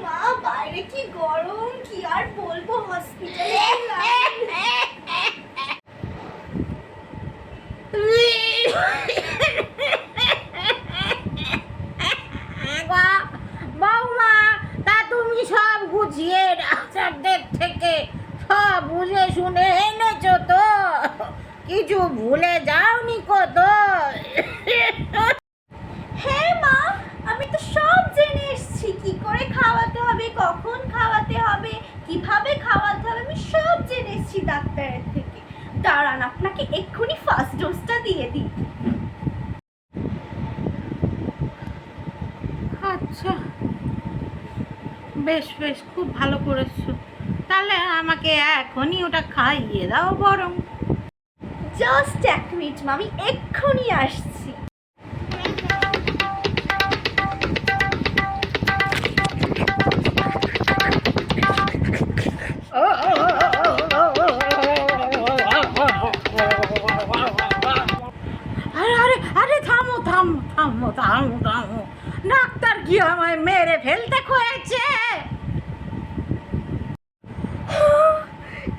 মা বাইরে কি গরম, কি আর বলবো, হসপিটালে বৌমা, তা তুমি সব গুছিয়ে ডাক্তারদের থেকে সব বুঝে শুনে এনেছো তো? কিছু ভুলে যাওনি কত? হ্যাঁ মা, আমি তো সব জেনে এসেছি, কি করে খাওয়াতে হবে, কখন খাওয়াতে হবে, কিভাবে খাওয়াতে হবে, আমি সব জেনে এসেছি ডাক্তারের থেকে। দাঁড়ান, আপনাকে এক্ষুনি ফার্স্ট ডোজটা দিয়ে দিই। আচ্ছা, বেশ বেশ, খুব ভালো করেছো। তাহলে আমাকে এখনই ওটা খাইয়ে দাও বরং। জাস্ট 1 মিনিট মা, আমি এক্ষুনি আসছি। আরে আরে আরে, থামো থামো থামো থামো থামো, ডাক্তার কি আমায় মেরে ফেলতে হয়েছে?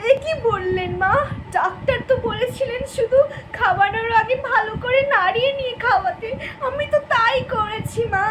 এ কি বললেন মা? ডাক্তার তো বলেছিলেন শুধু খাওয়ানোর আগে ভালো করে নাড়িয়ে নিয়ে খাওয়াতে, আমি তো তাই করেছি মা।